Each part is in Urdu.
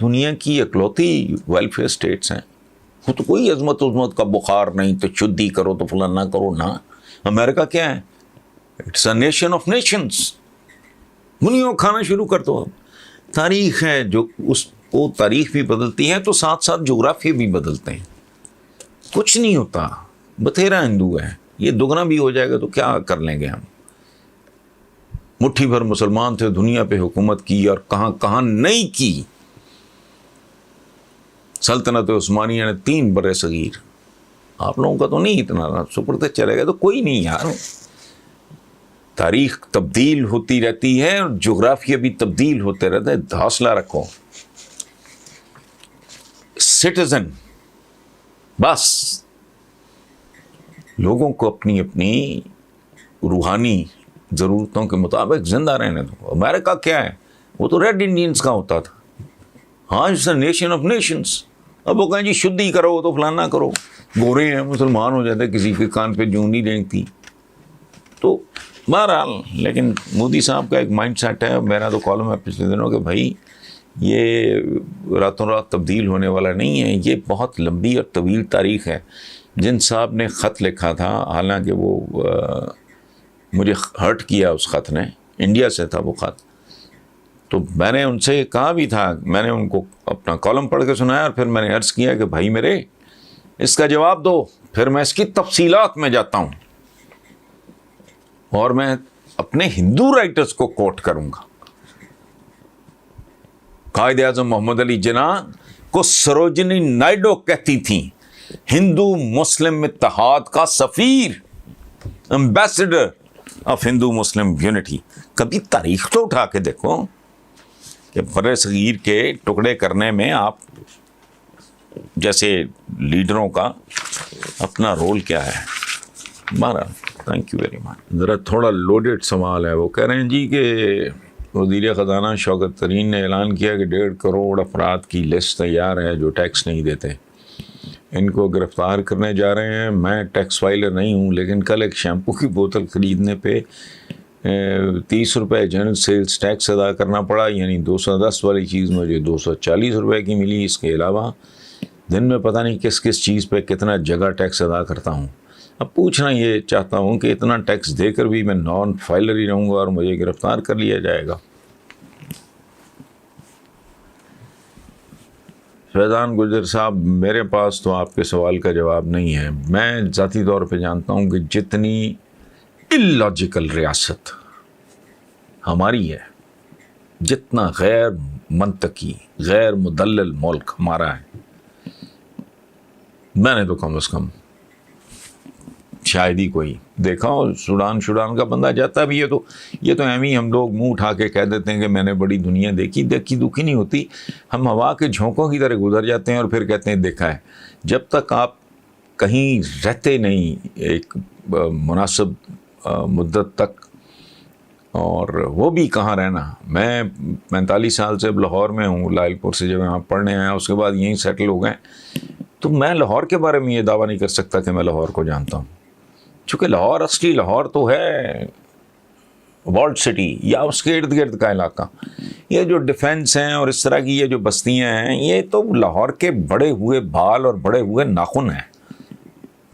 دنیا کی اکلوتی ویلفیئر اسٹیٹس ہیں. وہ تو کوئی عظمت کا بخار نہیں تو شدی کرو تو فلاں نہ کرو نا. امریکہ کیا ہے؟ It's a nation of nations. دنیا کھانا شروع کر دو. تاریخ ہے جو اس کو تاریخ بھی بدلتی ہے تو ساتھ ساتھ جغرافیہ بھی بدلتے ہیں. کچھ نہیں ہوتا. بتھیرا ہندو ہے, یہ دگنا بھی ہو جائے گا تو کیا کر لیں گے ہم. مٹھی بھر مسلمان تھے, دنیا پہ حکومت کی اور کہاں کہاں نہیں کی. سلطنت عثمانیہ نے 3 برے صغیر. آپ لوگوں کا تو نہیں اتنا سپرتے چلے گا تو کوئی نہیں یار. تاریخ تبدیل ہوتی رہتی ہے اور جغرافیہ بھی تبدیل ہوتے رہتے ہیں. حوصلہ رکھو. سٹیزن بس لوگوں کو اپنی اپنی روحانی ضرورتوں کے مطابق زندہ رہنے دو. امریکہ کیا ہے؟ وہ تو ریڈ انڈینز کا ہوتا تھا. ہاں it's a nation of nations. اب وہ کہیں جی شدی کرو تو فلانا کرو. گورے ہیں مسلمان ہو جاتے, کسی کے کان پہ جون نہیں رینگتی. تو بہرحال لیکن مودی صاحب کا ایک مائنڈ سیٹ ہے. میرا تو کالم ہے پچھلے دنوں کہ بھائی یہ راتوں رات تبدیل ہونے والا نہیں ہے. یہ بہت لمبی اور طویل تاریخ ہے. جن صاحب نے خط لکھا تھا, حالانکہ وہ مجھے ہرٹ کیا اس خط نے, انڈیا سے تھا وہ خط, تو میں نے ان سے کہا بھی تھا, میں نے ان کو اپنا کالم پڑھ کے سنایا اور پھر میں نے عرض کیا کہ بھائی میرے اس کا جواب دو, پھر میں اس کی تفصیلات میں جاتا ہوں اور میں اپنے ہندو رائٹرز کو کوٹ کروں گا. قائد اعظم محمد علی جناح کو سروجنی نائڈو کہتی تھیں ہندو مسلم اتحاد کا سفیر, ambassador of Hindu Muslim unity. کبھی تاریخ تو اٹھا کے دیکھو کہ بر صغیر کے ٹکڑے کرنے میں آپ جیسے لیڈروں کا اپنا رول کیا ہے. بہرحال تھینک یو ویری مچ. ذرا تھوڑا لوڈیڈ سوال ہے. وہ کہہ رہے ہیں جی کہ وزیر خزانہ شوکت ترین نے اعلان کیا کہ 1.5 کروڑ افراد کی لسٹ تیار ہے جو ٹیکس نہیں دیتے. ان کو گرفتار کرنے جا رہے ہیں. میں ٹیکس فائلر نہیں ہوں, لیکن کل ایک شیمپو کی بوتل خریدنے پہ 30 روپے جنرل سیلز ٹیکس ادا کرنا پڑا, یعنی 210 والی چیز مجھے 240 روپے کی ملی. اس کے علاوہ دن میں پتہ نہیں کس کس چیز پہ کتنا جگہ ٹیکس ادا کرتا ہوں. اب پوچھنا یہ چاہتا ہوں کہ اتنا ٹیکس دے کر بھی میں نان فائلر ہی رہوں گا اور مجھے گرفتار کر لیا جائے گا. فیضان گجر صاحب, میرے پاس تو آپ کے سوال کا جواب نہیں ہے. میں ذاتی طور پہ جانتا ہوں کہ جتنی اللاجیکل ریاست ہماری ہے, جتنا غیر منطقی غیر مدلل ملک ہمارا ہے, میں نے تو کم از کم شاید ہی کوئی دیکھا ہو. سوڈان کا بندہ جاتا بھی ہے تو یہ تو ایم ہی ہم لوگ منہ اٹھا کے کہہ دیتے ہیں کہ میں نے بڑی دنیا دیکھی دکھی نہیں ہوتی. ہم ہوا کے جھونکوں کی طرح گزر جاتے ہیں اور پھر کہتے ہیں دیکھا ہے. جب تک آپ کہیں رہتے نہیں ایک مناسب مدت تک, اور وہ بھی کہاں رہنا. میں 45 سال سے اب لاہور میں ہوں, لائل پور سے جب یہاں پڑھنے آیا اس کے بعد یہیں سیٹل ہو گئے, تو میں لاہور کے بارے میں یہ دعویٰ نہیں کر سکتا کہ میں لاہور کو جانتا ہوں, چونکہ لاہور اصلی لاہور تو ہے والڈ سٹی یا اس کے ارد گرد کا علاقہ. یہ جو ڈیفینس ہیں اور اس طرح کی یہ جو بستیاں ہیں, یہ تو لاہور کے بڑے ہوئے بال اور بڑے ہوئے ناخن ہیں.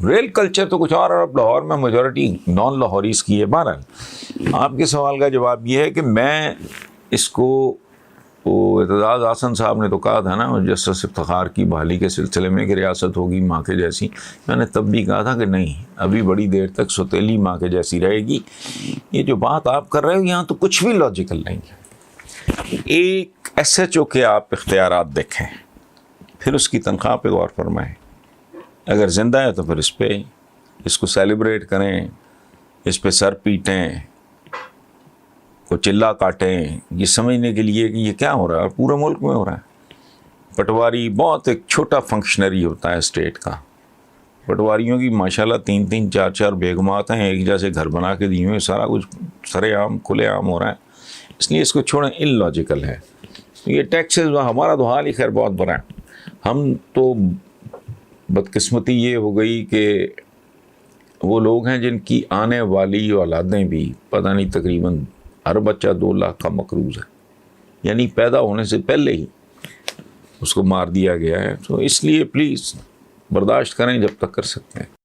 ریل کلچر تو کچھ اور اب لاہور میں میجورٹی نان لاہوریز کی ہے. بہرحال آپ کے سوال کا جواب یہ ہے کہ میں اس کو, وہ اعتزاز حسن صاحب نے تو کہا تھا نا جسٹس افتخار کی بحالی کے سلسلے میں کہ ریاست ہوگی ماں کے جیسی. میں نے تب بھی کہا تھا کہ نہیں, ابھی بڑی دیر تک سوتیلی ماں کے جیسی رہے گی. یہ جو بات آپ کر رہے ہو یہاں تو کچھ بھی لاجیکل نہیں ہے. ایک ایس ایچ او کے آپ اختیارات دیکھیں, پھر اس کی تنخواہ پہ غور فرمائیں. اگر زندہ ہے تو پھر اس کو سیلیبریٹ کریں, اس پہ سر پیٹیں, کو چلا کاٹیں, یہ سمجھنے کے لیے کہ یہ کیا ہو رہا ہے, پورے ملک میں ہو رہا ہے. پٹواری بہت ایک چھوٹا فنکشنری ہوتا ہے اسٹیٹ کا. پٹواریوں کی ماشاءاللہ 3 4 بیگمات ہیں, ایک جیسے گھر بنا کے دیے ہوئے, سارا کچھ سرے عام کھلے عام ہو رہا ہے. اس لیے اس کو چھوڑیں, ان لاجیکل ہے. یہ ٹیکسز ہمارا تو حال ہی خیر بہت برا ہے. ہم تو بدقسمتی یہ ہو گئی کہ وہ لوگ ہیں جن کی آنے والی اولادیں بھی پتہ نہیں تقریباً ہر بچہ 2 لاکھ کا مقروض ہے, یعنی پیدا ہونے سے پہلے ہی اس کو مار دیا گیا ہے. تو اس لیے پلیز برداشت کریں جب تک کر سکتے ہیں.